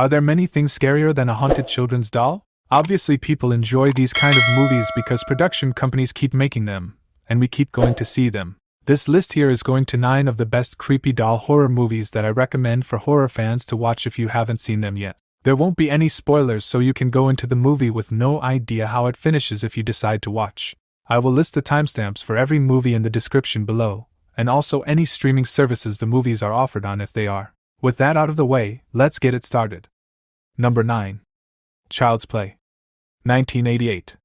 Are there many things scarier than a haunted children's doll? Obviously, people enjoy these kind of movies because production companies keep making them, and we keep going to see them. This list here is going to 9 of the best creepy doll horror movies that I recommend for horror fans to watch if you haven't seen them yet. There won't be any spoilers, so you can go into the movie with no idea how it finishes if you decide to watch. I will list the timestamps for every movie in the description below, and also any streaming services the movies are offered on if they are. With that out of the way, let's get it started. Number 9. Child's Play. 1988.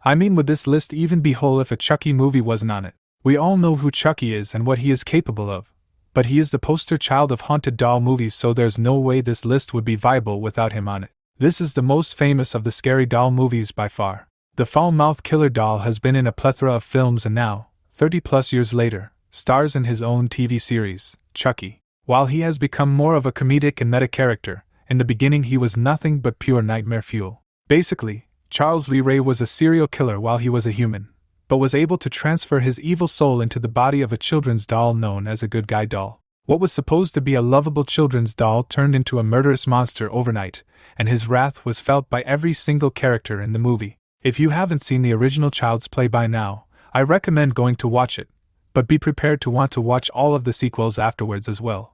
I mean, would this list even be whole if a Chucky movie wasn't on it? We all know who Chucky is and what he is capable of, but he is the poster child of haunted doll movies, so there's no way this list would be viable without him on it. This is the most famous of the scary doll movies by far. The foul-mouthed killer doll has been in a plethora of films and now, 30+ years later, stars in his own TV series, Chucky. While he has become more of a comedic and meta character, in the beginning he was nothing but pure nightmare fuel. Basically, Charles Lee Ray was a serial killer while he was a human, but was able to transfer his evil soul into the body of a children's doll known as a good guy doll. What was supposed to be a lovable children's doll turned into a murderous monster overnight, and his wrath was felt by every single character in the movie. If you haven't seen the original Child's Play by now, I recommend going to watch it, but be prepared to want to watch all of the sequels afterwards as well.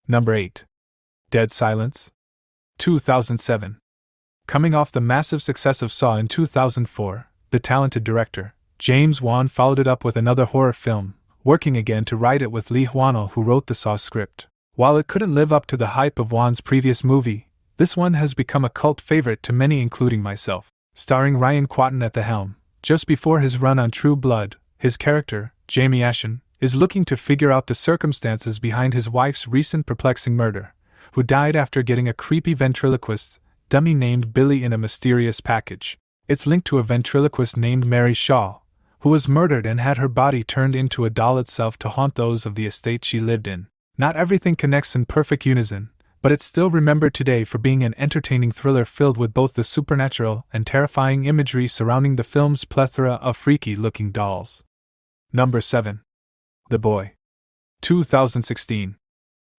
Number 8. Dead Silence. 2007. Coming off the massive success of Saw in 2004, the talented director, James Wan, followed it up with another horror film, working again to write it with Lee Hwanel, who wrote the Saw script. While it couldn't live up to the hype of Wan's previous movie, this one has become a cult favorite to many, including myself. Starring Ryan Quatten at the helm, just before his run on True Blood, his character, Jamie Ashen, is looking to figure out the circumstances behind his wife's recent perplexing murder, who died after getting a creepy ventriloquist dummy named Billy in a mysterious package. It's linked to a ventriloquist named Mary Shaw, who was murdered and had her body turned into a doll itself to haunt those of the estate she lived in. Not everything connects in perfect unison, but it's still remembered today for being an entertaining thriller filled with both the supernatural and terrifying imagery surrounding the film's plethora of freaky-looking dolls. Number 7. The Boy. 2016.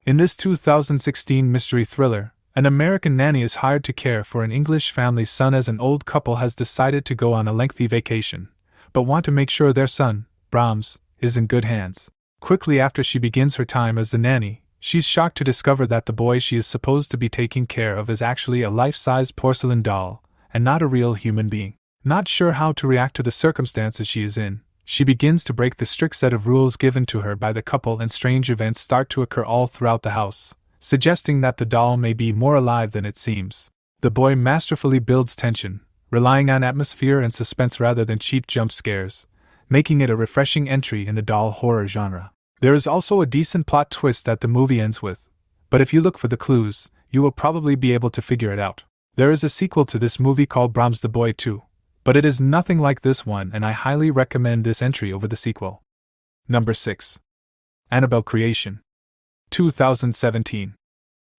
In this 2016 mystery thriller, an American nanny is hired to care for an English family's son as an old couple has decided to go on a lengthy vacation, but want to make sure their son, Brahms, is in good hands. Quickly after she begins her time as the nanny, she's shocked to discover that the boy she is supposed to be taking care of is actually a life-size porcelain doll, and not a real human being. Not sure how to react to the circumstances she is in, she begins to break the strict set of rules given to her by the couple, and strange events start to occur all throughout the house, suggesting that the doll may be more alive than it seems. The boy masterfully builds tension, relying on atmosphere and suspense rather than cheap jump scares, making it a refreshing entry in the doll horror genre. There is also a decent plot twist that the movie ends with, but if you look for the clues, you will probably be able to figure it out. There is a sequel to this movie called Brahms the Boy 2, but it is nothing like this one, and I highly recommend this entry over the sequel. Number 6. Annabelle Creation. 2017.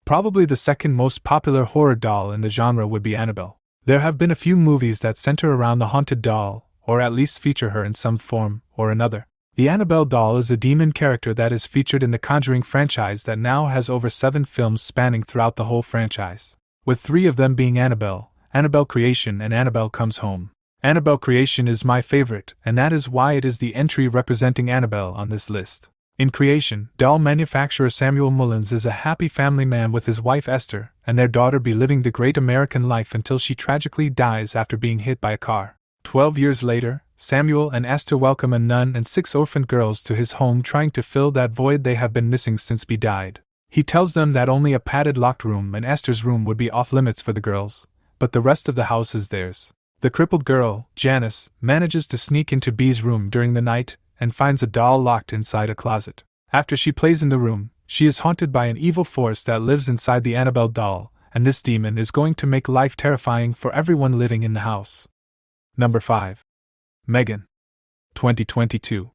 Probably the second most popular horror doll in the genre would be Annabelle. There have been a few movies that center around the haunted doll, or at least feature her in some form or another. The Annabelle doll is a demon character that is featured in the Conjuring franchise that now has over 7 films spanning throughout the whole franchise, with 3 of them being Annabelle, Annabelle Creation, and Annabelle Comes Home. Annabelle Creation is my favorite, and that is why it is the entry representing Annabelle on this list. In Creation, doll manufacturer Samuel Mullins is a happy family man with his wife Esther and their daughter be living the great American life until she tragically dies after being hit by a car. 12 years later, Samuel and Esther welcome a nun and 6 orphaned girls to his home, trying to fill that void they have been missing since Bea died. He tells them that only a padded locked room and Esther's room would be off limits for the girls, but the rest of the house is theirs. The crippled girl, Janice, manages to sneak into Bea's room during the night and finds a doll locked inside a closet. After she plays in the room, she is haunted by an evil force that lives inside the Annabelle doll, and this demon is going to make life terrifying for everyone living in the house. Number 5. Megan. 2022.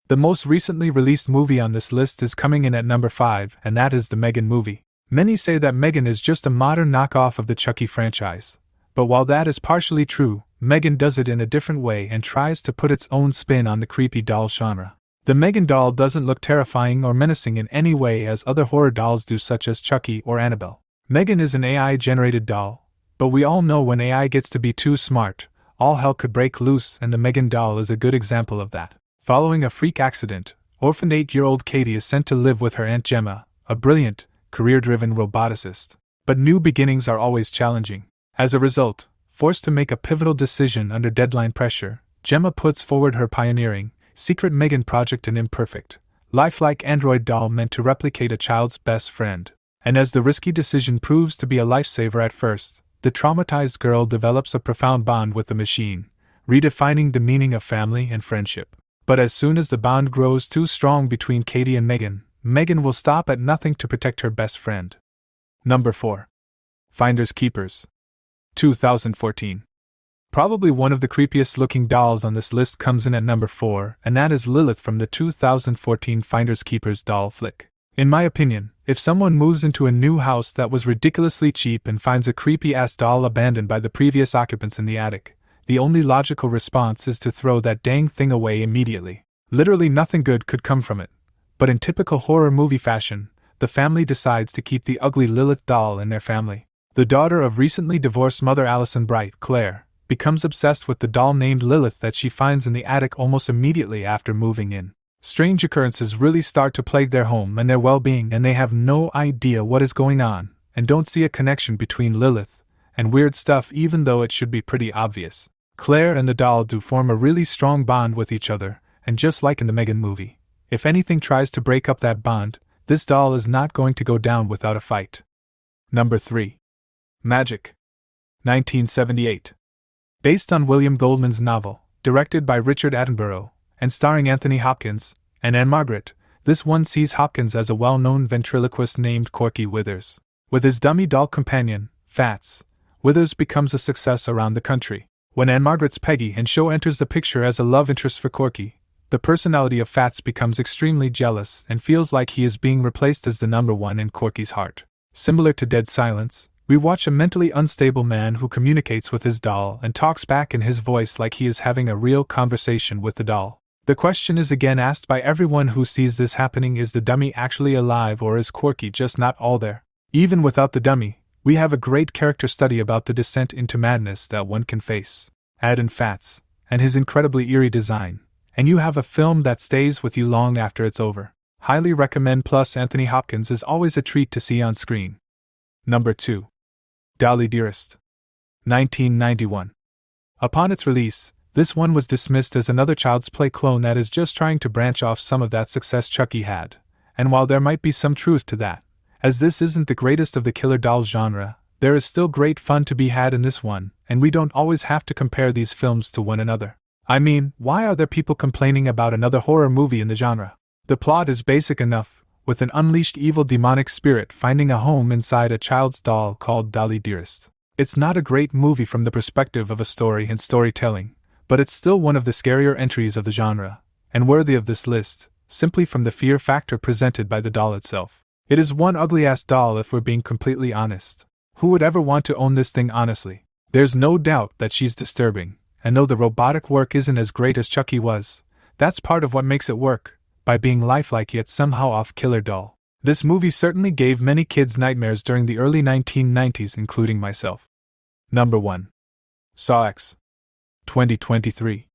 The most recently released movie on this list is coming in at number 5, and that is the Megan movie. Many say that Megan is just a modern knockoff of the Chucky franchise, but while that is partially true, Megan does it in a different way and tries to put its own spin on the creepy doll genre. The Megan doll doesn't look terrifying or menacing in any way as other horror dolls do, such as Chucky or Annabelle. Megan is an AI-generated doll, but we all know when AI gets to be too smart, all hell could break loose, and the Megan doll is a good example of that. Following a freak accident, orphaned 8-year-old Katie is sent to live with her Aunt Gemma, a brilliant, career-driven roboticist. But new beginnings are always challenging. As a result, forced to make a pivotal decision under deadline pressure, Gemma puts forward her pioneering, secret Megan project, an imperfect, lifelike android doll meant to replicate a child's best friend. And as the risky decision proves to be a lifesaver at first, the traumatized girl develops a profound bond with the machine, redefining the meaning of family and friendship. But as soon as the bond grows too strong between Katie and Megan, Megan will stop at nothing to protect her best friend. Number 4. Finders Keepers. 2014. Probably one of the creepiest looking dolls on this list comes in at number 4, and that is Lilith from the 2014 Finders Keepers doll flick. In my opinion, if someone moves into a new house that was ridiculously cheap and finds a creepy-ass doll abandoned by the previous occupants in the attic, the only logical response is to throw that dang thing away immediately. Literally nothing good could come from it. But in typical horror movie fashion, the family decides to keep the ugly Lilith doll in their family. The daughter of recently divorced mother Allison Bright, Claire, becomes obsessed with the doll named Lilith that she finds in the attic almost immediately after moving in. Strange occurrences really start to plague their home and their well-being, and they have no idea what is going on, and don't see a connection between Lilith and weird stuff, even though it should be pretty obvious. Claire and the doll do form a really strong bond with each other, and just like in the Megan movie, if anything tries to break up that bond, this doll is not going to go down without a fight. Number 3. Magic. 1978. Based on William Goldman's novel, directed by Richard Attenborough, and starring Anthony Hopkins and Anne Margaret, this one sees Hopkins as a well-known ventriloquist named Corky Withers. With his dummy doll companion, Fats, Withers becomes a success around the country. When Anne Margaret's Peggy and Show enters the picture as a love interest for Corky, the personality of Fats becomes extremely jealous and feels like he is being replaced as the number one in Corky's heart. Similar to Dead Silence, we watch a mentally unstable man who communicates with his doll and talks back in his voice like he is having a real conversation with the doll. The question is again asked by everyone who sees this happening: is the dummy actually alive, or is Corky just not all there? Even without the dummy, we have a great character study about the descent into madness that one can face. Add in Fats and his incredibly eerie design, and you have a film that stays with you long after it's over. Highly recommend, plus Anthony Hopkins is always a treat to see on screen. Number 2. Dolly Dearest. 1991. Upon its release, this one was dismissed as another Child's Play clone that is just trying to branch off some of that success Chucky had, and while there might be some truth to that, as this isn't the greatest of the killer dolls genre, there is still great fun to be had in this one, and we don't always have to compare these films to one another. I mean, why are there people complaining about another horror movie in the genre? The plot is basic enough, with an unleashed evil demonic spirit finding a home inside a child's doll called Dolly Dearest. It's not a great movie from the perspective of a story and storytelling, but it's still one of the scarier entries of the genre, and worthy of this list, simply from the fear factor presented by the doll itself. It is one ugly-ass doll if we're being completely honest. Who would ever want to own this thing honestly? There's no doubt that she's disturbing, and though the robotic work isn't as great as Chucky was, that's part of what makes it work, by being lifelike yet somehow off-killer doll. This movie certainly gave many kids nightmares during the early 1990s, including myself. Number 1. Saw X. 2023.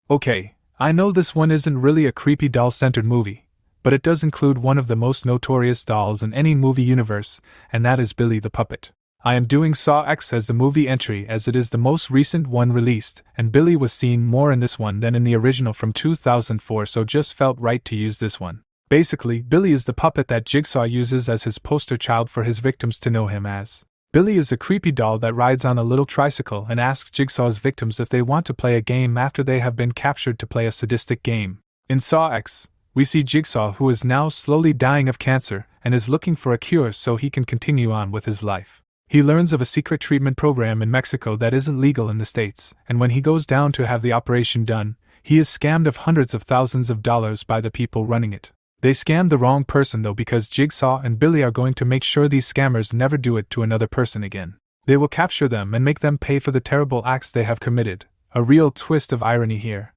Okay, I know this one isn't really a creepy doll-centered movie, but it does include one of the most notorious dolls in any movie universe, and that is Billy the Puppet. I am doing Saw X as the movie entry as it is the most recent one released, and Billy was seen more in this one than in the original from 2004, so just felt right to use this one. Basically, Billy is the puppet that Jigsaw uses as his poster child for his victims to know him as. Billy is a creepy doll that rides on a little tricycle and asks Jigsaw's victims if they want to play a game after they have been captured to play a sadistic game. In Saw X, we see Jigsaw, who is now slowly dying of cancer and is looking for a cure so he can continue on with his life. He learns of a secret treatment program in Mexico that isn't legal in the States, and when he goes down to have the operation done, he is scammed of hundreds of thousands of dollars by the people running it. They scammed the wrong person though, because Jigsaw and Billy are going to make sure these scammers never do it to another person again. They will capture them and make them pay for the terrible acts they have committed. A real twist of irony here.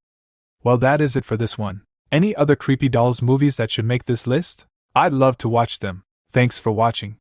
Well, that is it for this one. Any other creepy dolls movies that should make this list? I'd love to watch them. Thanks for watching.